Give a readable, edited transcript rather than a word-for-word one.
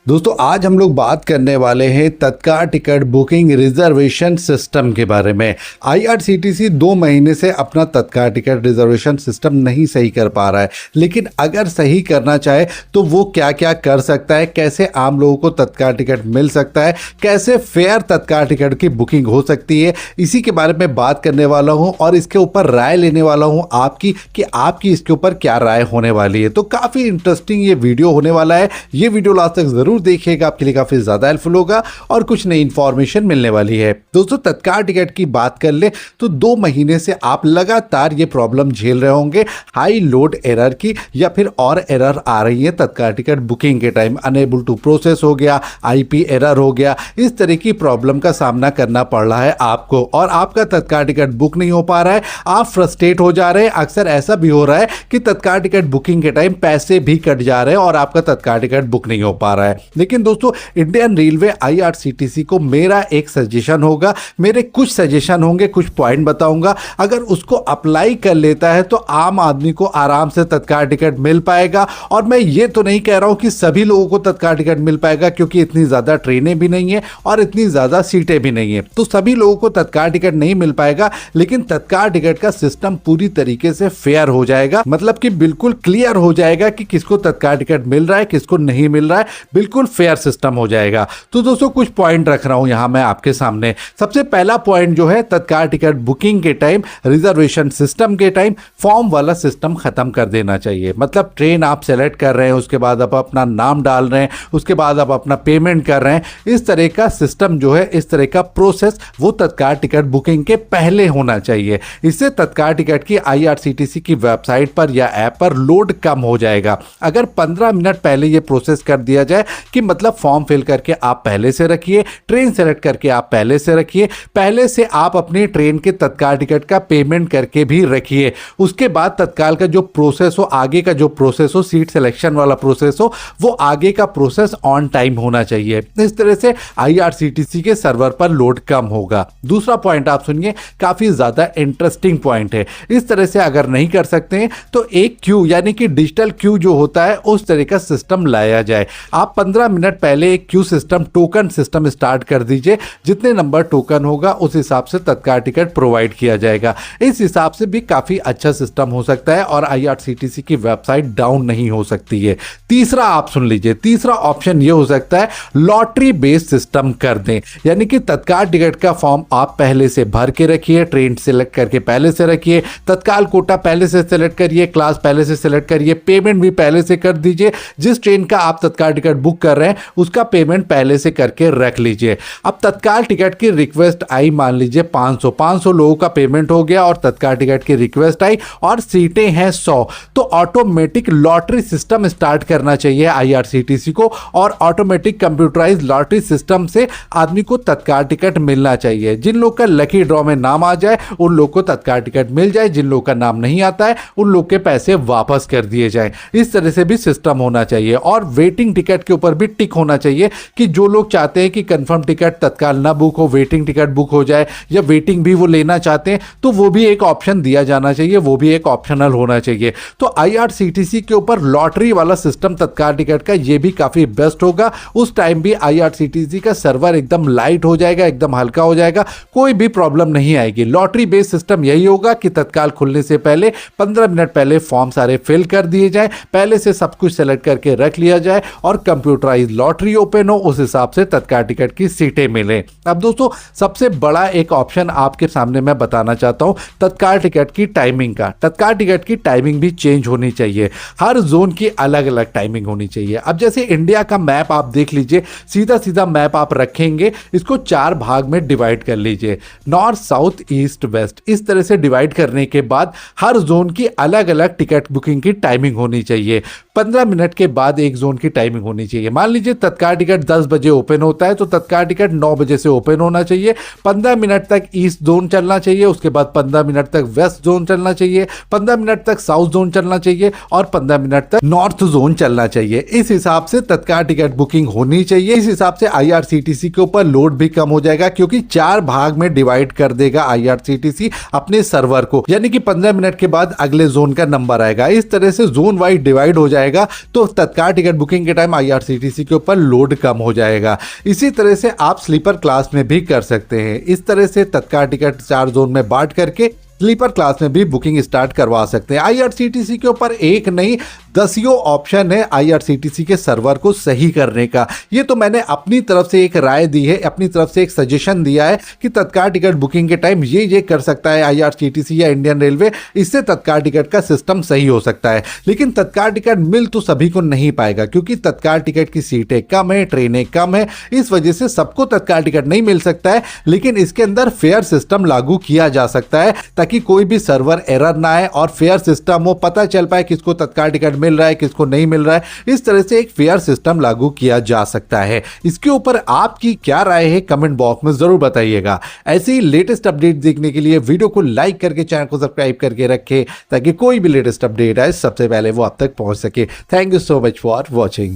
दोस्तों आज हम लोग बात करने वाले हैं तत्काल टिकट बुकिंग रिजर्वेशन सिस्टम के बारे में। आईआरसीटीसी 2 महीने से अपना तत्काल टिकट रिजर्वेशन सिस्टम नहीं सही कर पा रहा है, लेकिन अगर सही करना चाहे तो वो क्या क्या कर सकता है, कैसे आम लोगों को तत्काल टिकट मिल सकता है, कैसे फेयर तत्काल टिकट की बुकिंग हो सकती है, इसी के बारे में बात करने वाला हूँ और इसके ऊपर राय लेने वाला हूँ आपकी कि आपकी इसके ऊपर क्या राय होने वाली है। तो काफ़ी इंटरेस्टिंग ये वीडियो होने वाला है। ये वीडियो लास्ट तक जरूर देखिएगा, आपके लिए काफी ज्यादा हेल्पफुल होगा और कुछ नई इंफॉर्मेशन मिलने वाली है। दोस्तों तत्काल टिकट की बात कर ले तो 2 महीने से आप लगातार ये प्रॉब्लम झेल रहे होंगे, हाई लोड एरर की, या फिर और एरर आ रही है तत्काल टिकट बुकिंग के टाइम। अनेबल टू प्रोसेस हो गया, आईपी एरर हो गया, इस तरह की प्रॉब्लम का सामना करना पड़ रहा है आपको और आपका तत्काल टिकट बुक नहीं हो पा रहा है। आप फ्रस्ट्रेट हो जा रहे हैं। अक्सर ऐसा भी हो रहा है कि तत्काल टिकट बुकिंग के टाइम पैसे भी कट जा रहे हैं और आपका तत्काल टिकट बुक नहीं हो पा रहा है। लेकिन दोस्तों इंडियन रेलवे आईआरसीटीसी को मेरा एक सजेशन होगा, मेरे कुछ सजेशन होंगे, कुछ पॉइंट बताऊंगा। अगर उसको अप्लाई कर लेता है तो आम आदमी को आराम से तत्काल टिकट मिल पाएगा। और मैं ये तो नहीं कह रहा हूं कि सभी लोगों को तत्काल टिकट मिल पाएगा, क्योंकि इतनी ज्यादा ट्रेनें भी नहीं है और इतनी ज्यादा सीटें भी नहीं है, तो सभी लोगों को तत्काल टिकट नहीं मिल पाएगा। लेकिन तत्काल टिकट का सिस्टम पूरी तरीके से फेयर हो जाएगा, मतलब कि बिल्कुल क्लियर हो जाएगा कि किसको तत्काल टिकट मिल रहा है, किसको नहीं मिल रहा है, बिल्कुल फेयर सिस्टम हो जाएगा। तो दोस्तों कुछ पॉइंट रख रहा हूं यहां मैं आपके सामने। सबसे पहला पॉइंट जो है, तत्काल टिकट बुकिंग के टाइम, रिजर्वेशन सिस्टम के टाइम फॉर्म वाला सिस्टम खत्म कर देना चाहिए। मतलब ट्रेन आप सेलेक्ट कर रहे हैं, उसके बाद आप अपना नाम डाल रहे हैं, उसके बाद आप अपना पेमेंट कर रहे हैं, इस तरह का सिस्टम जो है, इस तरह का प्रोसेस वो तत्काल टिकट बुकिंग के पहले होना चाहिए। इससे तत्काल टिकट की आईआरसीटीसी की वेबसाइट पर या ऐप पर लोड कम हो जाएगा। अगर 15 मिनट पहले ये प्रोसेस कर दिया जाए कि मतलब फॉर्म फिल करके आप पहले से रखिए, ट्रेन सेलेक्ट करके आप पहले से रखिए, पहले से आप अपनी ट्रेन के तत्काल टिकट का पेमेंट करके भी रखिए। उसके बाद तत्काल का जो प्रोसेस हो, आगे का जो प्रोसेस हो, सीट सिलेक्शन वाला प्रोसेस हो, वो आगे का प्रोसेस ऑन टाइम होना चाहिए। इस तरह से आईआरसीटीसी के सर्वर पर लोड कम होगा। दूसरा पॉइंट आप सुनिए, काफी ज्यादा इंटरेस्टिंग पॉइंट है। इस तरह से अगर नहीं कर सकते हैं तो एक क्यू यानी कि डिजिटल क्यू जो होता है, उस तरह का सिस्टम लाया जाए। आप 15 मिनट पहले एक Q system, token system start कर दीजिए। जितने नंबर टोकन होगा उस हिसाब से तत्काल टिकट प्रोवाइड किया जाएगा। इस हिसाब से भी काफी अच्छा सिस्टम हो सकता है और आईआरसीटीसी की वेबसाइट डाउन नहीं हो सकती है। तीसरा आप सुन लीजिए, तीसरा ऑप्शन यह हो सकता है लॉटरी बेस्ड सिस्टम कर दें। यानी कि तत्काल टिकट का फॉर्म आप पहले से भर के रखिए, ट्रेन सिलेक्ट करके पहले से रखिए, तत्काल कोटा पहले से सिलेक्ट करिए, क्लास पहले से सिलेक्ट करिए, पेमेंट भी पहले से कर दीजिए। जिस ट्रेन का आप तत्काल टिकट बुक कर रहे हैं उसका पेमेंट पहले से करके रख लीजिए। अब तत्काल टिकट की रिक्वेस्ट आई, मान लीजिए 500 लोगों का पेमेंट हो गया और तत्काल टिकट की रिक्वेस्ट आई और सीटें हैं 100, तो ऑटोमेटिक लॉटरी सिस्टम स्टार्ट करना चाहिए आईआरसीटीसी को और ऑटोमेटिक कंप्यूटराइज लॉटरी सिस्टम से आदमी को तत्काल टिकट मिलना चाहिए। जिन लोग का लकी ड्रॉ में नाम आ जाए उन लोग को तत्काल टिकट मिल जाए, जिन लोग का नाम नहीं आता है उन लोग के पैसे वापस कर दिए जाए। इस तरह से भी सिस्टम होना चाहिए। और वेटिंग टिकट के ऊपर भी टिक होना चाहिए कि जो लोग चाहते हैं कि कंफर्म टिकट तत्काल ना बुक हो, वेटिंग टिकट बुक हो जाए, या वेटिंग भी वो लेना चाहते हैं तो वो भी एक ऑप्शन दिया जाना चाहिए, वो भी एक ऑप्शनल होना चाहिए। तो आईआरसीटीसी के ऊपर लॉटरी वाला सिस्टम तत्काल टिकट का ये भी काफी बेस्ट होगा। उस टाइम भी आईआरसीटीसी का सर्वर एकदम लाइट हो जाएगा, एकदम हल्का हो जाएगा, कोई भी प्रॉब्लम नहीं आएगी। लॉटरी बेस्ड सिस्टम यही होगा कि तत्काल खुलने से पहले 15 मिनट पहले फॉर्म सारे फिल कर दिए जाए, पहले से सब कुछ सेलेक्ट करके रख लिया जाए और कंप्यूटराइज लॉटरी ओपन हो, उस हिसाब से तत्काल टिकट की सीटें मिले। अब दोस्तों सबसे बड़ा एक ऑप्शन आपके सामने मैं बताना चाहता हूं, तत्काल टिकट की टाइमिंग का। तत्काल टिकट की टाइमिंग भी चेंज होनी चाहिए, हर जोन की अलग अलग टाइमिंग होनी चाहिए। अब जैसे इंडिया का मैप आप देख लीजिए, सीधा सीधा मैप आप रखेंगे, इसको 4 भाग में डिवाइड कर लीजिए, नॉर्थ साउथ ईस्ट वेस्ट। इस तरह से डिवाइड करने के बाद हर जोन की अलग अलग टिकट बुकिंग की टाइमिंग होनी चाहिए। 15 मिनट के बाद एक जोन की टाइमिंग होनी चाहिए। मान लीजिए तत्काल टिकट 10 बजे ओपन होता है तो तत्काल टिकट 9 बजे से ओपन होना चाहिए। 15 मिनट तक ईस्ट जोन चलना चाहिए, उसके बाद 15 मिनट तक वेस्ट जोन चलना चाहिए, 15 मिनट तक साउथ जोन चलना चाहिए और 15 मिनट तक नॉर्थ जोन चलना चाहिए। इस हिसाब से तत्काल टिकट बुकिंग होनी चाहिए। इस हिसाब से आईआरसीटीसी के ऊपर लोड भी कम हो जाएगा, क्योंकि 4 भाग में डिवाइड कर देगा आईआरसीटीसी अपने सर्वर को। यानी कि 15 मिनट के बाद अगले जोन का नंबर आएगा। इस तरह से जोन वाइज डिवाइड हो जाएगा जाएगा तो तत्काल टिकट बुकिंग के टाइम IRCTC के ऊपर लोड कम हो जाएगा। इसी तरह से आप स्लीपर क्लास में भी कर सकते हैं। इस तरह से तत्काल टिकट 4 जोन में बांट करके स्लीपर क्लास में भी बुकिंग स्टार्ट करवा सकते हैं। IRCTC के ऊपर एक नहीं दसियों ऑप्शन है IRCTC के सर्वर को सही करने का। ये तो मैंने अपनी तरफ से एक राय दी है, अपनी तरफ से एक सजेशन दिया है कि तत्काल टिकट बुकिंग के टाइम ये कर सकता है IRCTC या इंडियन रेलवे, इससे तत्काल टिकट का सिस्टम सही हो सकता है। लेकिन तत्काल टिकट मिल तो सभी को नहीं पाएगा, क्योंकि तत्काल टिकट की सीटें कम है, ट्रेनें कम है, इस वजह से सबको तत्काल टिकट नहीं मिल सकता है। लेकिन इसके अंदर फेयर सिस्टम लागू किया जा सकता है ताकि कोई भी सर्वर एरर ना आए और फेयर सिस्टम हो, पता चल पाए किसको तत्काल टिकट मिल रहा है किसको नहीं मिल रहा है। इस तरह से एक फेयर सिस्टम लागू किया जा सकता है। इसके ऊपर आपकी क्या राय है कमेंट बॉक्स में जरूर बताइएगा। ऐसे ही लेटेस्ट अपडेट देखने के लिए वीडियो को लाइक करके चैनल को सब्सक्राइब करके रखें ताकि कोई भी लेटेस्ट अपडेट आए सबसे पहले वो आप तक पहुंच सके। Thank you so much for watching.